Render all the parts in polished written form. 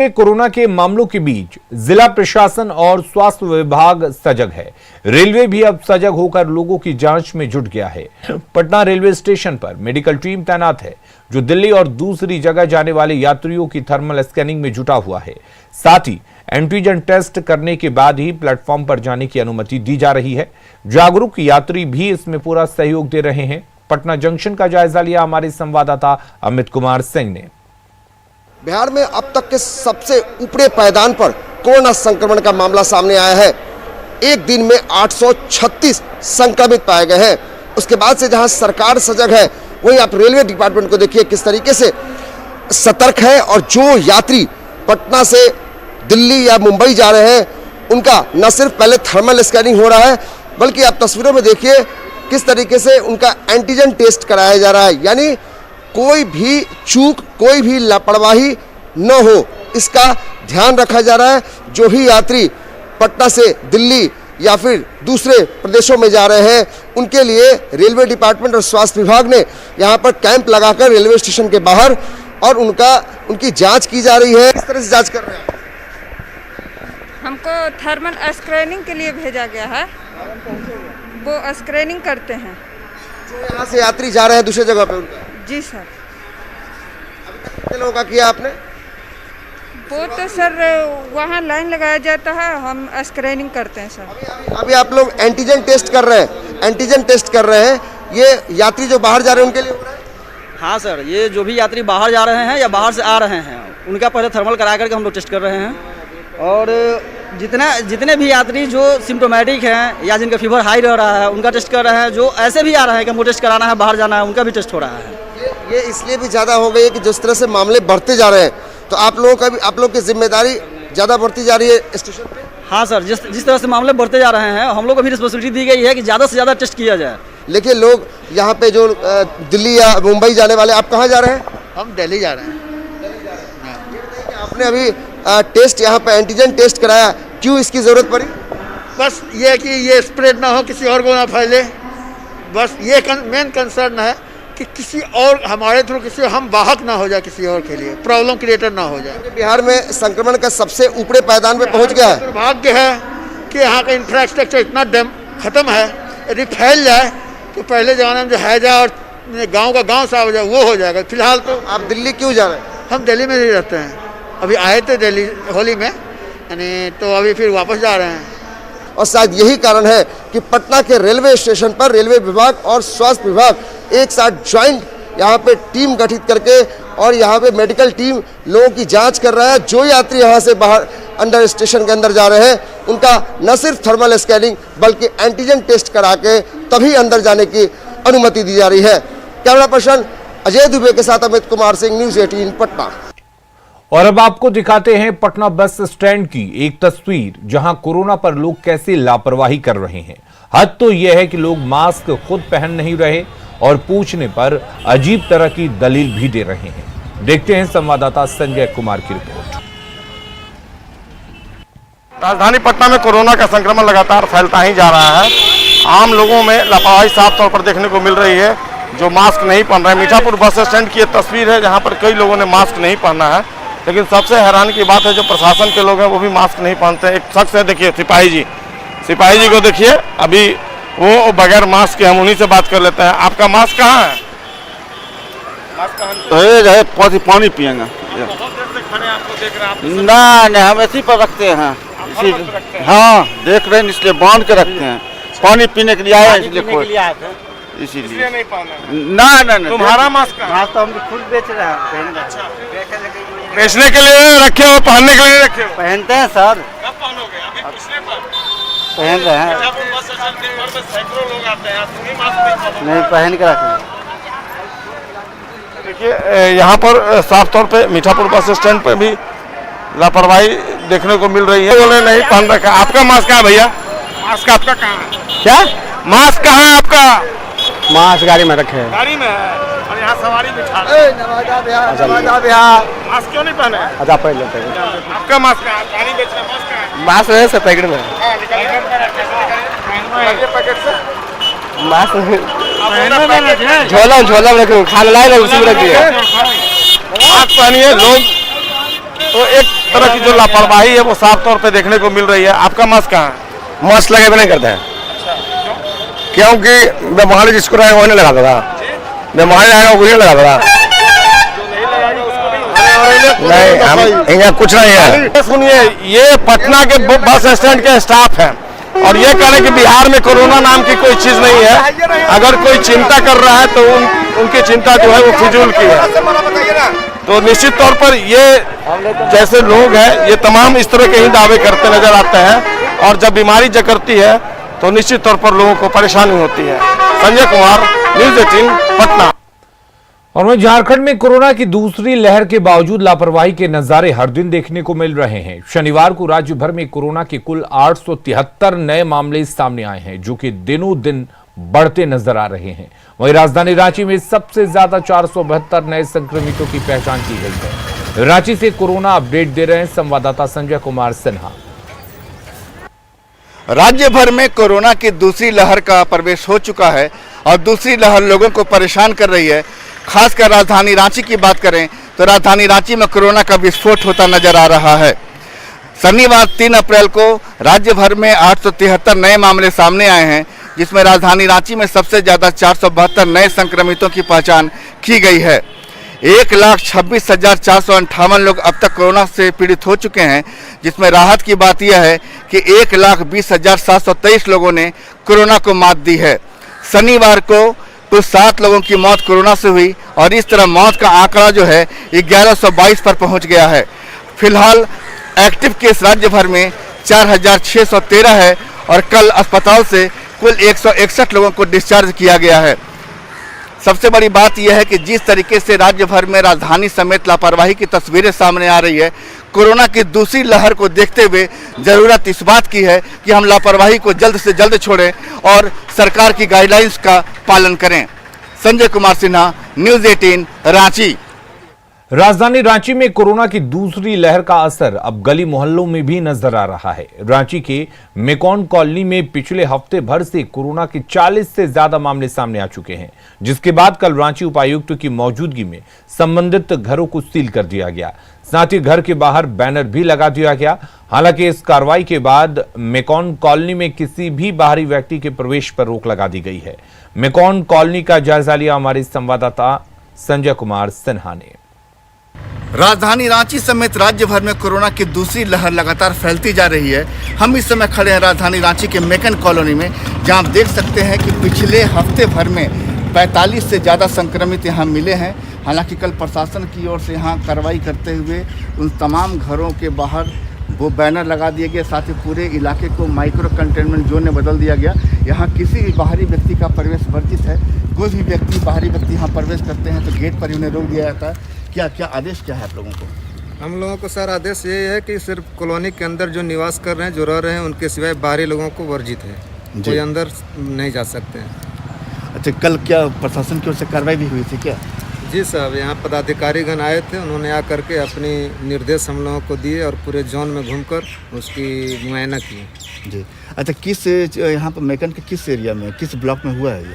Corona के मामलों के बीच जिला प्रशासन और स्वास्थ्य विभाग सजग है। रेलवे भी अब सजग होकर लोगों की जांच में जुट गया है। पटना रेलवे स्टेशन पर मेडिकल टीम तैनात है जो दिल्ली और दूसरी जगह जाने वाले यात्रियों की थर्मल स्कैनिंग में जुटा हुआ है। साथ ही एंटीजन टेस्ट करने के बाद ही प्लेटफॉर्म पर जाने की अनुमति दी जा रही है। जागरूक यात्री भी इसमें पूरा सहयोग दे रहे हैं। पटना जंक्शन का जायजा लिया हमारे संवाददाता अमित कुमार सिंह ने। बिहार में अब तक के सबसे ऊपरी पायदान पर कोरोना संक्रमण का मामला सामने आया है। एक दिन में 836 संक्रमित पाए गए हैं। उसके बाद से जहां सरकार सजग है, वहीं आप रेलवे डिपार्टमेंट को देखिए किस तरीके से सतर्क है। और जो यात्री पटना से दिल्ली या मुंबई जा रहे हैं, उनका न सिर्फ पहले थर्मल स्कैनिंग हो रहा है, बल्कि आप तस्वीरों में देखिए किस तरीके से उनका एंटीजन टेस्ट कराया जा रहा है। यानी कोई भी चूक, कोई भी लापरवाही न हो, इसका ध्यान रखा जा रहा है। जो भी यात्री पटना से दिल्ली या फिर दूसरे प्रदेशों में जा रहे हैं, उनके लिए रेलवे डिपार्टमेंट और स्वास्थ्य विभाग ने यहाँ पर कैंप लगाकर रेलवे स्टेशन के बाहर और उनकी जांच की जा रही है। किस तरह से जांच कर रहे हैं? हमको थर्मल स्क्रीनिंग के लिए भेजा गया है, वो स्क्रीनिंग करते हैं। जो यहाँ से यात्री जा रहे हैं दूसरी जगह पे, उनका जी सर। अभी तक कितने लोगों का किया आपने? वो तो सर वहाँ लाइन लगाया जाता है, हम स्क्रीनिंग करते हैं सर। अभी आप लोग एंटीजन टेस्ट कर रहे हैं, एंटीजन टेस्ट कर रहे हैं। ये यात्री जो बाहर जा रहे हैं उनके लिए हो रहा है? हाँ सर, ये जो भी यात्री बाहर जा रहे हैं या बाहर से आ रहे हैं, उनका पहले थर्मल करा करके हम लोग टेस्ट कर रहे हैं। और जितने भी यात्री जो सिम्टोमेटिक हैं या जिनका फीवर हाई रह रहा है, उनका टेस्ट कर रहे हैं। जो ऐसे भी आ रहे हैं कि हमको टेस्ट कराना है, बाहर जाना है, उनका भी टेस्ट हो रहा है। ये इसलिए भी ज़्यादा हो गई है कि जिस तरह से मामले बढ़ते जा रहे हैं, तो आप लोगों की जिम्मेदारी ज़्यादा बढ़ती जा रही है स्टेशन पे। हाँ सर, जिस तरह से मामले बढ़ते जा रहे हैं, हम लोग को भी रिस्पॉन्सिबिलिटी दी गई है कि ज़्यादा से ज़्यादा टेस्ट किया जाए। लेकिन लोग यहाँ पे जो दिल्ली या मुंबई जाने वाले, आप कहाँ जा रहे हैं? हम दिल्ली जा रहे हैं। आपने अभी टेस्ट यहाँ पे एंटीजन टेस्ट कराया, क्यों इसकी ज़रूरत पड़ी? बस ये कि ये स्प्रेड ना हो, किसी और को ना फैले। बस ये मेन कंसर्न है कि किसी और हमारे थ्रू किसी हम वाहक ना हो जाए, किसी और के लिए प्रॉब्लम क्रिएटर ना हो जाए। बिहार में संक्रमण का सबसे ऊपरी पायदान पे पहुँच गया है। दुर्भाग्य है कि यहाँ का इंफ्रास्ट्रक्चर इतना खत्म है। यदि फैल जाए तो पहले ज़माने में जो है जाए और गाँव का गाँव साफ हो जाए, वो हो जाएगा। फिलहाल तो आप दिल्ली क्यों जा रहे हैं? हम दिल्ली में ही रहते हैं। अभी आए थे दिल्ली होली में, यानी तो अभी फिर वापस जा रहे हैं। और शायद यही कारण है कि पटना के रेलवे स्टेशन पर रेलवे विभाग और स्वास्थ्य विभाग एक साथ ज्वाइंट यहाँ पे टीम गठित करके और यहाँ पे मेडिकल टीम लोगों की जांच कर रहा है। जो यात्री यहाँ से बाहर अंडर स्टेशन के अंदर जा रहे हैं, उनका न सिर्फ थर्मल स्कैनिंग बल्कि एंटीजन टेस्ट करा के तभी अंदर जाने की अनुमति दी जा रही है। कैमरा पर्सन अजय दुबे के साथ अमित कुमार सिंह, न्यूज़ 18 पटना। और अब आपको दिखाते हैं पटना बस स्टैंड की एक तस्वीर, जहां कोरोना पर लोग कैसे लापरवाही कर रहे हैं। हद तो यह है कि लोग मास्क खुद पहन नहीं रहे और पूछने पर अजीब तरह की दलील भी दे रहे हैं। देखते हैं संवाददाता संजय कुमार की रिपोर्ट। राजधानी पटना में कोरोना का संक्रमण लगातार फैलता ही जा रहा है। आम लोगों में लापरवाही साफ तौर पर देखने को मिल रही है, जो मास्क नहीं पहन रहे हैं। मीठापुर बस स्टैंड की एक तस्वीर है जहां पर कई लोगों ने मास्क नहीं पहना है, लेकिन सबसे हैरानी की बात है जो प्रशासन के लोग हैं वो भी मास्क नहीं पहनते हैं। एक शख्स है, देखिए सिपाही जी को देखिए, अभी वो बगैर मास्क के, हम उन्हीं से बात कर लेते हैं। आपका मास्क कहाँ है? मास्क पानी पिएंगे ना, हम ऐसी पर रखते हैं। हाँ, देख रहे हैं, इसलिए बांध के रखते हैं। पानी पीने के लिए आए हैं, इसीलिए नहीं पहना। ना तुम्हारा मास्क मास्क तो हम खुद बेच रहे हैं। बेचने के लिए रखे हो, पहनने के लिए रखे हो? पहनते हैं सर। कब पहनोगे? अभी पिछले बार पहन रहे हैं। सैकड़ों लोग आते हैं, तुम्हें मास्क नहीं पहन के रखें। देखिए यहाँ पर साफ तौर पे मीठापुर बस स्टैंड पे भी लापरवाही देखने को मिल रही है। बोले नहीं पहन रखा। आपका मास्क कहाँ है भैया? मास्क आपका कहाँ है? क्या मास्क कहाँ है आपका? मास्क गाड़ी में रखे हैं। गाड़ी में है और यहाँ सवारी बिठा रहे हैं। मास्क क्यों नहीं पहने? अच्छा पहन लेते हैं। आपका मास्क कहाँ है? पानी बेच रहे, मास्क कहाँ है? मास्क है सब पैकेट में। पैकेट से मास्क झोला में रखे, खाना लाए उसी में रख दिया। मास्क पहनिए। लोग तो एक तरह की जो लापरवाही है वो साफ तौर पे देखने को मिल रही है। आपका मास्क कहाँ है? मास्क लगे भी नहीं करते हैं क्योंकि बीमारी जिसको रहेगा वो नहीं लगाता था, बीमारी रहेगा वो नहीं लगाता था। नहीं, हम यहाँ कुछ नहीं है। सुनिए, ये पटना के बस स्टैंड के स्टाफ हैं और ये कह रहे हैं कि बिहार में कोरोना नाम की कोई चीज नहीं है। अगर कोई चिंता कर रहा है तो उनकी चिंता जो है वो फिजूल की है। तो निश्चित तौर पर ये जैसे लोग हैं ये तमाम इस तरह के ही दावे करते नजर आते हैं और जब बीमारी जकड़ती है तो निश्चित तौर पर लोगों को परेशानी होती है। संजय कुमार, न्यूज़ 18 पटना। और वहीं झारखंड में कोरोना की दूसरी लहर के बावजूद लापरवाही के नजारे हर दिन देखने को मिल रहे हैं। शनिवार को राज्य भर में कोरोना के कुल 873 नए मामले सामने आए हैं, जो कि दिनों दिन बढ़ते नजर आ रहे हैं। वहीं राजधानी रांची में सबसे ज्यादा 472 नए संक्रमितों की पहचान की गई है। रांची से कोरोना अपडेट दे रहे हैं संवाददाता संजय कुमार सिन्हा। राज्य भर में कोरोना की दूसरी लहर का प्रवेश हो चुका है और दूसरी लहर लोगों को परेशान कर रही है। खासकर राजधानी रांची की बात करें तो राजधानी रांची में कोरोना का विस्फोट होता नजर आ रहा है। शनिवार 3 अप्रैल को राज्य भर में 873 नए मामले सामने आए हैं, जिसमें राजधानी रांची में सबसे ज़्यादा 472 नए संक्रमितों की पहचान की गई है। 1,26,458 लोग अब तक कोरोना से पीड़ित हो चुके हैं, जिसमें राहत की बात यह है कि 1,20,723 लोगों ने कोरोना को मात दी है। शनिवार को कुल 7 लोगों की मौत कोरोना से हुई और इस तरह मौत का आंकड़ा जो है 1122 पर पहुंच गया है। फिलहाल एक्टिव केस राज्य भर में 4,613 है और कल अस्पताल से कुल 161 लोगों को डिस्चार्ज किया गया है। सबसे बड़ी बात यह है कि जिस तरीके से राज्य भर में राजधानी समेत लापरवाही की तस्वीरें सामने आ रही है, कोरोना की दूसरी लहर को देखते हुए जरूरत इस बात की है कि हम लापरवाही को जल्द से जल्द छोड़ें और सरकार की गाइडलाइंस का पालन करें। संजय कुमार सिन्हा, न्यूज़ 18 रांची। राजधानी रांची में कोरोना की दूसरी लहर का असर अब गली मोहल्लों में भी नजर आ रहा है। रांची के मेकॉन कॉलोनी में पिछले हफ्ते भर से कोरोना के 40 से ज्यादा मामले सामने आ चुके हैं, जिसके बाद कल रांची उपायुक्त की मौजूदगी में संबंधित घरों को सील कर दिया गया। साथ ही घर के बाहर बैनर भी लगा दिया गया। हालांकि इस कार्रवाई के बाद मेकॉन कॉलोनी में किसी भी बाहरी व्यक्ति के प्रवेश पर रोक लगा दी गई है। मेकॉन कॉलोनी का जायजा लिया हमारे संवाददाता संजय कुमार सिन्हा ने। राजधानी रांची समेत राज्य भर में कोरोना की दूसरी लहर लगातार फैलती जा रही है। हम इस समय खड़े हैं राजधानी रांची के मेकन कॉलोनी में, जहां आप देख सकते हैं कि पिछले हफ्ते भर में 45 से ज़्यादा संक्रमित यहां मिले हैं। हालांकि कल प्रशासन की ओर से यहां कार्रवाई करते हुए उन तमाम घरों के बाहर वो बैनर लगा दिए गए, साथ ही पूरे इलाके को माइक्रो कंटेनमेंट जोन में बदल दिया गया। यहाँ किसी भी बाहरी व्यक्ति का प्रवेश वर्जित है। कोई भी व्यक्ति बाहरी व्यक्ति यहाँ प्रवेश करते हैं तो गेट पर उन्हें रोक दिया जाता है। क्या आदेश क्या है आप लोगों को? हम लोगों को सर आदेश ये है कि सिर्फ कॉलोनी के अंदर जो निवास कर रहे हैं, जो रह रहे हैं, उनके सिवाय बाहरी लोगों को वर्जित है, कोई अंदर नहीं जा सकते हैं। अच्छा, कल क्या प्रशासन की ओर से कार्रवाई भी हुई थी क्या? जी साहब, यहाँ पदाधिकारीगण आए थे, उन्होंने आकर के अपनी निर्देश हम लोगों को दिए और पूरे जोन में घूमकर उसकी मुआयना की। जी, अच्छा, किस यहाँ पर मेकन के किस एरिया में, किस ब्लॉक में हुआ है ये?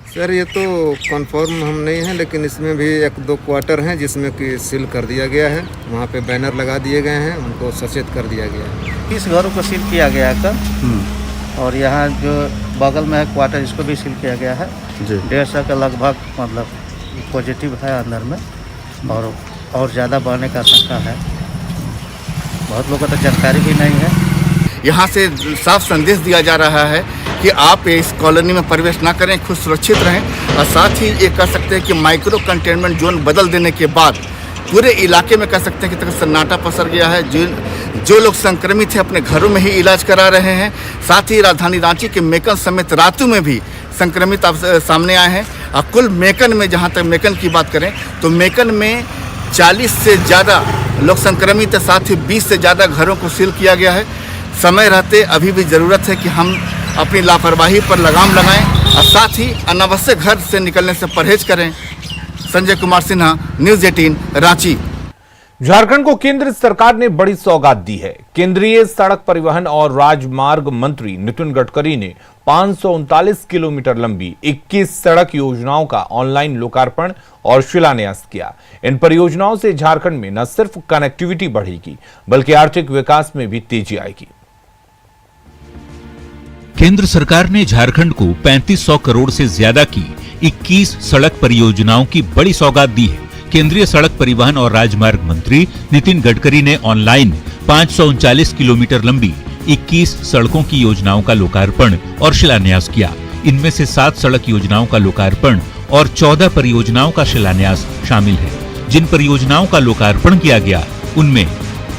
सर ये तो कंफर्म हम नहीं हैं, लेकिन इसमें भी 1-2 क्वार्टर हैं जिसमें कि सील कर दिया गया है। वहाँ पे बैनर लगा दिए गए हैं, उनको सचेत कर दिया गया है। 30 घरों को सील किया गया है कल, और यहाँ जो बगल में है क्वार्टर, इसको भी सील किया गया है। 150 का लगभग मतलब पॉजिटिव है अंदर में, और ज़्यादा बढ़ने का आशंका है। बहुत लोगों को तो जानकारी भी नहीं है। यहाँ से साफ संदेश दिया जा रहा है कि आप इस कॉलोनी में प्रवेश ना करें, खुद सुरक्षित रहें। और साथ ही ये कह सकते हैं कि माइक्रो कंटेनमेंट जोन बदल देने के बाद पूरे इलाके में कह सकते हैं कि सन्नाटा पसर गया है। जो लोग संक्रमित हैं अपने घरों में ही इलाज करा रहे हैं। साथ ही राजधानी रांची के मेकन समेत रातू में भी संक्रमित सामने आए हैं। और कुल मेकन में, जहाँ तक मेकन की बात करें तो मेकन में 40 से ज़्यादा लोग संक्रमित है। साथ ही 20 से ज़्यादा घरों को सील किया गया है। समय रहते अभी भी ज़रूरत है कि हम अपनी लापरवाही पर लगाम लगाएं और साथ ही अनावश्यक घर से निकलने से परहेज करें। संजय कुमार सिन्हा, न्यूज़ 18 रांची। झारखंड को केंद्र सरकार ने बड़ी सौगात दी है। केंद्रीय सड़क परिवहन और राजमार्ग मंत्री नितिन गडकरी ने 539 किलोमीटर लंबी 21 सड़क योजनाओं का ऑनलाइन लोकार्पण और शिलान्यास किया। इन परियोजनाओं से झारखंड में न सिर्फ कनेक्टिविटी बढ़ेगी बल्कि आर्थिक विकास में भी तेजी आएगी। केंद्र सरकार ने झारखंड को 3500 करोड़ से ज्यादा की 21 सड़क परियोजनाओं की बड़ी सौगात दी है। केंद्रीय सड़क परिवहन और राजमार्ग मंत्री नितिन गडकरी ने ऑनलाइन 539 किलोमीटर लंबी 21 सड़कों की योजनाओं का लोकार्पण और शिलान्यास किया। इनमें से 7 सड़क योजनाओं का लोकार्पण और 14 परियोजनाओं का शिलान्यास शामिल है। जिन परियोजनाओं का लोकार्पण किया गया उनमें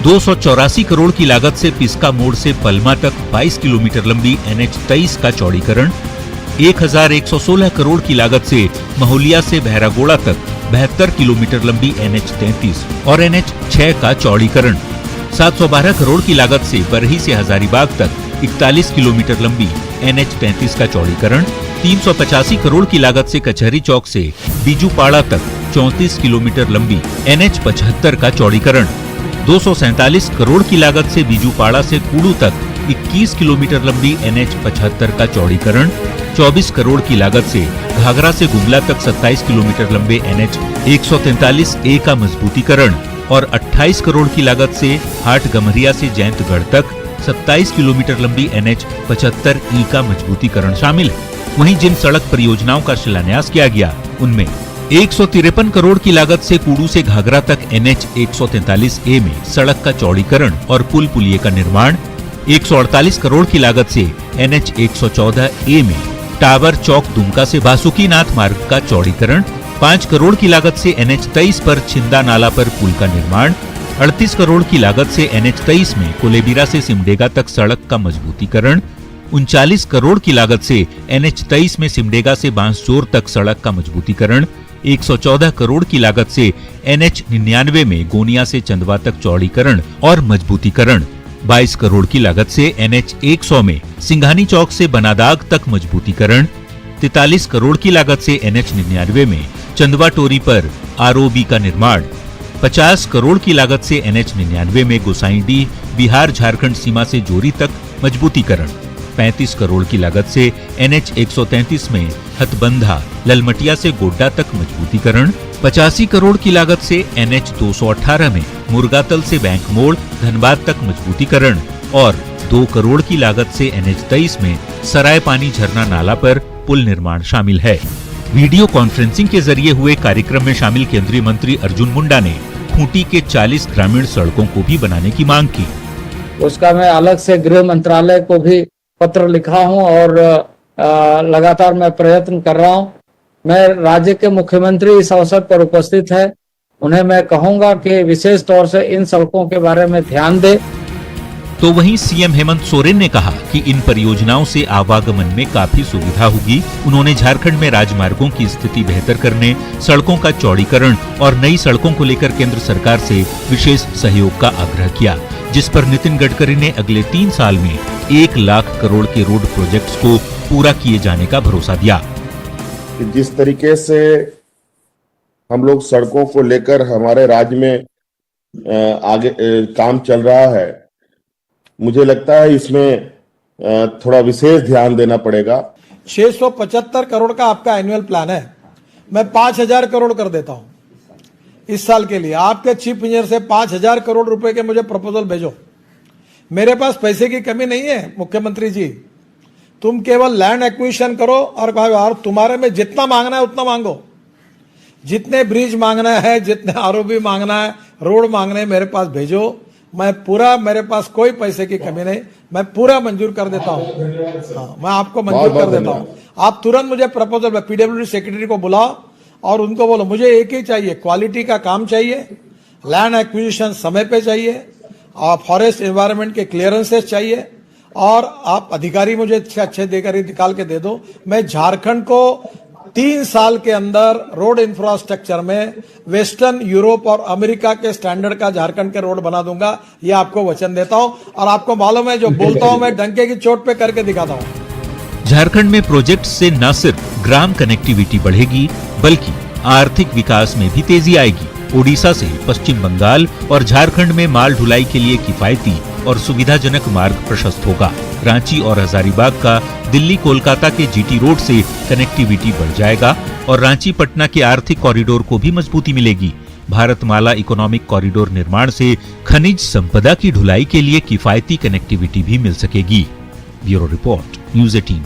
284 करोड़ की लागत से पिस्का मोड़ से पलमा तक 22 किलोमीटर लंबी NH23 का चौड़ीकरण, 1116 करोड़ की लागत से महुलिया से बहरागोड़ा तक 72 किलोमीटर लंबी NH33 और NH6 का चौड़ीकरण, 712 करोड़ की लागत से बरही से हजारीबाग तक 41 किलोमीटर लंबी NH33 का चौड़ीकरण, 385 करोड़ की लागत से कचहरी चौक से बीजूपाड़ा तक 34 किलोमीटर लंबी NH75 का चौड़ीकरण, 247 करोड़ की लागत से बीजूपाड़ा से कूड़ू तक 21 किलोमीटर लंबी NH75 का चौड़ीकरण, 24 करोड़ की लागत से घाघरा से गुमला तक 27 किलोमीटर लंबे NH143A का मजबूतीकरण और 28 करोड़ की लागत से हाट गम्हरिया से जयंतगढ़ तक 27 किलोमीटर लंबी NH75E का मजबूतीकरण शामिल है। वहीं जिन सड़क परियोजनाओं का शिलान्यास किया गया उनमें 153 करोड़ की लागत से कूड़ू से घाघरा तक NH143A में सड़क का चौड़ीकरण और पुल पुलिये का निर्माण, 148 करोड़ की लागत से NH114A में टावर चौक दुमका से बासुकीनाथ मार्ग का चौड़ीकरण, 5 करोड़ की लागत से NH23 पर छिंदा नाला पर पुल का निर्माण, 38 करोड़ की लागत से NH23 में कोलेबिरा से सिमडेगा तक सड़क का मजबूतीकरण, 39 करोड़ की लागत से NH23 में सिमडेगा से बांसजोर तक सड़क का मजबूतीकरण, 114 करोड़ की लागत से NH99 में गोनिया से चंदवा तक चौड़ीकरण और मजबूतीकरण, 22 करोड़ की लागत से NH100 में सिंघानी चौक से बनादाग तक मजबूतीकरण, 43 करोड़ की लागत से NH99 में चंदवा टोरी पर ROB का निर्माण, 50 करोड़ की लागत से NH99 में गोसाईडीह बिहार झारखंड सीमा से जोरी तक मजबूतीकरण, 35 करोड़ की लागत से NH133 में हथबंधा ललमटिया से गोड्डा तक मजबूतीकरण, 85 करोड़ की लागत से NH218 में मुर्गातल से बैंक मोड़ धनबाद तक मजबूतीकरण और 2 करोड़ की लागत से NH23 में सराय पानी झरना नाला पर पुल निर्माण शामिल है। वीडियो कॉन्फ्रेंसिंग के जरिए हुए कार्यक्रम में शामिल केंद्रीय मंत्री अर्जुन मुंडा ने खूंटी के 40 ग्रामीण सड़कों को भी बनाने की मांग की। उसका मैं अलग से गृह मंत्रालय को भी पत्र लिखा हूं और लगातार मैं प्रयत्न कर रहा हूं। मैं राज्य के मुख्यमंत्री इस अवसर पर उपस्थित है, उन्हें मैं कहूंगा कि विशेष तौर से इन सड़कों के बारे में ध्यान दे। तो वहीं सीएम हेमंत सोरेन ने कहा कि इन परियोजनाओं से आवागमन में काफी सुविधा होगी। उन्होंने झारखंड में राजमार्गों की स्थिति बेहतर करने, सड़कों का चौड़ीकरण और नई सड़कों को लेकर केंद्र सरकार से विशेष सहयोग का आग्रह किया, जिस पर नितिन गडकरी ने अगले 3 साल में 1 लाख करोड़ के रोड प्रोजेक्ट्स को पूरा किए जाने का भरोसा दिया। जिस तरीके से हम लोग सड़कों को लेकर हमारे राज्य में आगे काम चल रहा है, मुझे लगता है इसमें थोड़ा विशेष ध्यान देना पड़ेगा। 675 करोड़ का आपका एनुअल प्लान है, मैं 5000 करोड़ कर देता हूं इस साल के लिए। आपके चीफ इंजीनियर से 5000 करोड़ रुपए के मुझे प्रपोजल भेजो। मेरे पास पैसे की कमी नहीं है मुख्यमंत्री जी, तुम केवल लैंड एक्विजिशन करो और कहो यार तुम्हारे में जितना मांगना है उतना मांगो, जितने ब्रिज मांगना है, जितने ROB मांगना है, रोड मांगने मेरे पास भेजो। मैं पूरा, मेरे पास कोई पैसे की कमी नहीं, मैं पूरा मंजूर कर देता हूँ। हाँ, मैं आपको मंजूर कर देता हूँ। आप तुरंत मुझे प्रपोजल, PWD सेक्रेटरी को बुलाओ और उनको बोलो मुझे एक ही चाहिए, क्वालिटी का काम चाहिए, लैंड एक्विजिशन समय पे चाहिए और फॉरेस्ट एनवायरनमेंट के क्लियरेंसेस चाहिए और आप अधिकारी मुझे अच्छे देकर ही निकाल के दे दो। मैं झारखंड को 3 साल के अंदर रोड इंफ्रास्ट्रक्चर में वेस्टर्न यूरोप और अमेरिका के स्टैंडर्ड का झारखंड के रोड बना दूंगा, ये आपको वचन देता हूं। और आपको मालूम है जो बोलता हूं मैं डंके की चोट पे करके दिखाता हूं। झारखंड में प्रोजेक्ट से न सिर्फ ग्राम कनेक्टिविटी बढ़ेगी बल्कि आर्थिक विकास में भी तेजी आएगी। ओडिशा से पश्चिम बंगाल और झारखंड में माल ढुलाई के लिए किफायती और सुविधाजनक मार्ग प्रशस्त होगा। रांची और हजारीबाग का दिल्ली कोलकाता के जीटी रोड से कनेक्टिविटी बढ़ जाएगा और रांची पटना के आर्थिक कॉरिडोर को भी मजबूती मिलेगी। भारतमाला इकोनॉमिक कॉरिडोर निर्माण से खनिज संपदा की ढुलाई के लिए किफायती कनेक्टिविटी भी मिल सकेगी। Bureau report, news 18।